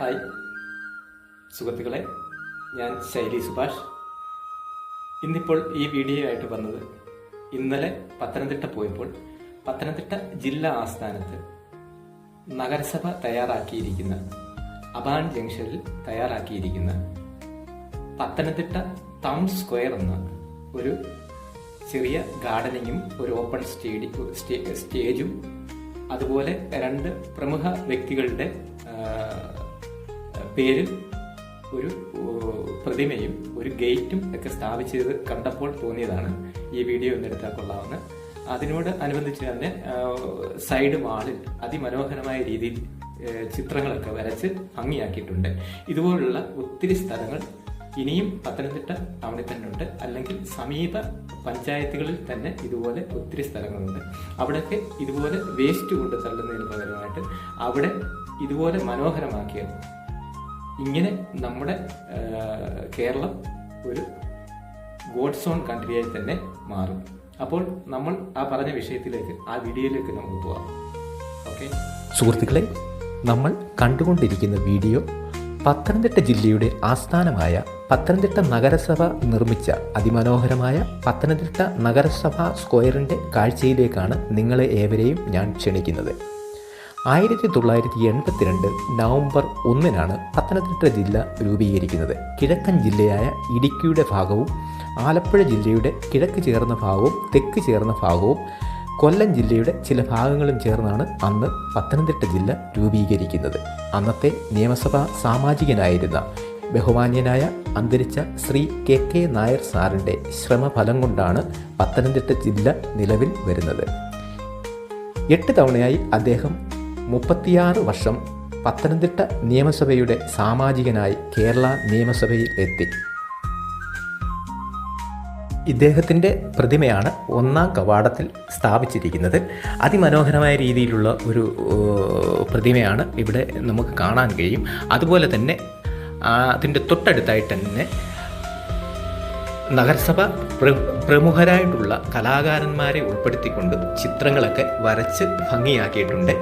Hi സുഹൃത്തുക്കളെ, ഞാൻ ശൈലി സുഭാഷ്. ഇന്നിപ്പോൾ ഈ വീഡിയോ ആയിട്ട് വന്നത്, ഇന്നലെ പത്തനംതിട്ട പോയപ്പോൾ പത്തനംതിട്ട ജില്ലാ ആസ്ഥാനത്ത് നഗരസഭ തയ്യാറാക്കിയിരിക്കുന്ന അബാൻ ജംഗ്ഷനിൽ തയ്യാറാക്കിയിരിക്കുന്ന പത്തനംതിട്ട ടൗൺ സ്ക്വയർ എന്ന ഒരു ചെറിയ ഗാർഡനിങ്ങും ഒരു ഓപ്പൺ സ്റ്റേജും അതുപോലെ രണ്ട് പ്രമുഖ വ്യക്തികളുടെ പേരിൽ ഒരു പ്രതിമയും ഒരു ഗേറ്റും ഒക്കെ സ്ഥാപിച്ചത് കണ്ടപ്പോൾ തോന്നിയതാണ് ഈ വീഡിയോ ഒന്നെടുത്താൽ കൊള്ളാമെന്ന്. അതിനോട് അനുബന്ധിച്ച് തന്നെ സൈഡ് വാളിൽ അതിമനോഹരമായ രീതിയിൽ ചിത്രങ്ങളൊക്കെ വരച്ച് ഭംഗിയാക്കിയിട്ടുണ്ട്. ഇതുപോലുള്ള ഒത്തിരി സ്ഥലങ്ങൾ ഇനിയും പത്തനംതിട്ട ടൗണിൽ തന്നെ ഉണ്ട്, അല്ലെങ്കിൽ സമീപ പഞ്ചായത്തുകളിൽ തന്നെ ഇതുപോലെ ഒത്തിരി സ്ഥലങ്ങളുണ്ട്. അവിടെയൊക്കെ ഇതുപോലെ വേസ്റ്റ് കൊണ്ട് തള്ളുന്നതിന് പകരമായിട്ട് അവിടെ ഇതുപോലെ മനോഹരമാക്കിയത് ഇങ്ങനെ നമ്മുടെ കേരളം ഒരു ഗോഡ്സ് ഓൺ കൺട്രിയായി തന്നെ മാറും. അപ്പോൾ നമ്മൾ ആ പറഞ്ഞ വിഷയത്തിലേക്ക്, ആ വീഡിയോയിലേക്ക് നമുക്ക് പോകാം. ഓക്കെ സുഹൃത്തുക്കളെ, നമ്മൾ കണ്ടുകൊണ്ടിരിക്കുന്ന വീഡിയോ പത്തനംതിട്ട ജില്ലയുടെ ആസ്ഥാനമായ പത്തനംതിട്ട നഗരസഭ നിർമ്മിച്ച അതിമനോഹരമായ പത്തനംതിട്ട നഗരസഭ സ്ക്വയറിൻ്റെ കാഴ്ചയിലേക്കാണ് നിങ്ങളെ ഏവരെയും ഞാൻ ക്ഷണിക്കുന്നത്. 1982 നവംബർ 1 പത്തനംതിട്ട ജില്ല രൂപീകരിക്കുന്നത്. കിഴക്കൻ ജില്ലയായ ഇടുക്കിയുടെ ഭാഗവും ആലപ്പുഴ ജില്ലയുടെ കിഴക്ക് ചേർന്ന ഭാഗവും തെക്ക് ചേർന്ന ഭാഗവും കൊല്ലം ജില്ലയുടെ ചില ഭാഗങ്ങളും ചേർന്നാണ് അന്ന് പത്തനംതിട്ട ജില്ല രൂപീകരിക്കുന്നത്. അന്നത്തെ നിയമസഭാ സാമാജികനായിരുന്ന ബഹുമാന്യനായ അന്തരിച്ച ശ്രീ കെ നായർ സാറിൻ്റെ ശ്രമഫലം കൊണ്ടാണ് പത്തനംതിട്ട ജില്ല നിലവിൽ വരുന്നത്. 8 തവണയായി അദ്ദേഹം 36 വർഷം പത്തനംതിട്ട നിയമസഭയുടെ സാമാജികനായി കേരള നിയമസഭയിൽ എത്തി. ഇദ്ദേഹത്തിൻ്റെ പ്രതിമയാണ് 1-ാം കവാടത്തിൽ സ്ഥാപിച്ചിരിക്കുന്നത്. അതിമനോഹരമായ രീതിയിലുള്ള ഒരു പ്രതിമയാണ് ഇവിടെ നമുക്ക് കാണാൻ കഴിയും. അതുപോലെ തന്നെ അതിൻ്റെ തൊട്ടടുത്തായിട്ട് തന്നെ നഗരസഭ പ്രമുഖരായിട്ടുള്ള കലാകാരന്മാരെ ഉൾപ്പെടുത്തിക്കൊണ്ട് ചിത്രങ്ങളൊക്കെ വരച്ച് ഭംഗിയാക്കിയിട്ടുണ്ട്.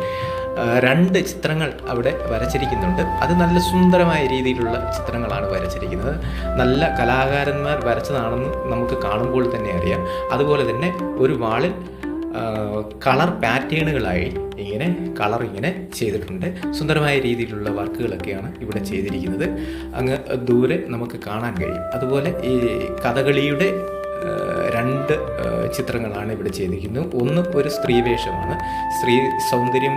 2 ചിത്രങ്ങൾ അവിടെ വരച്ചിരിക്കുന്നുണ്ട്. അത് നല്ല സുന്ദരമായ രീതിയിലുള്ള ചിത്രങ്ങളാണ് വരച്ചിരിക്കുന്നത്. നല്ല കലാകാരന്മാർ വരച്ചതാണെന്ന് നമുക്ക് കാണുമ്പോൾ തന്നെ അറിയാം. അതുപോലെ തന്നെ ഒരു വാളിൽ കളർ പാറ്റേണുകളായി ഇങ്ങനെ ചെയ്തിട്ടുണ്ട്. സുന്ദരമായ രീതിയിലുള്ള വർക്കുകളൊക്കെയാണ് ഇവിടെ ചെയ്തിരിക്കുന്നത്. അങ്ങ് ദൂരെ നമുക്ക് കാണാൻ കഴിയും. അതുപോലെ ഈ കഥകളിയുടെ 2 ചിത്രങ്ങളാണ് ഇവിടെ ചെയ്തിരിക്കുന്നത്. ഒന്ന് ഒരു സ്ത്രീവേഷമാണ്. സ്ത്രീ സൗന്ദര്യം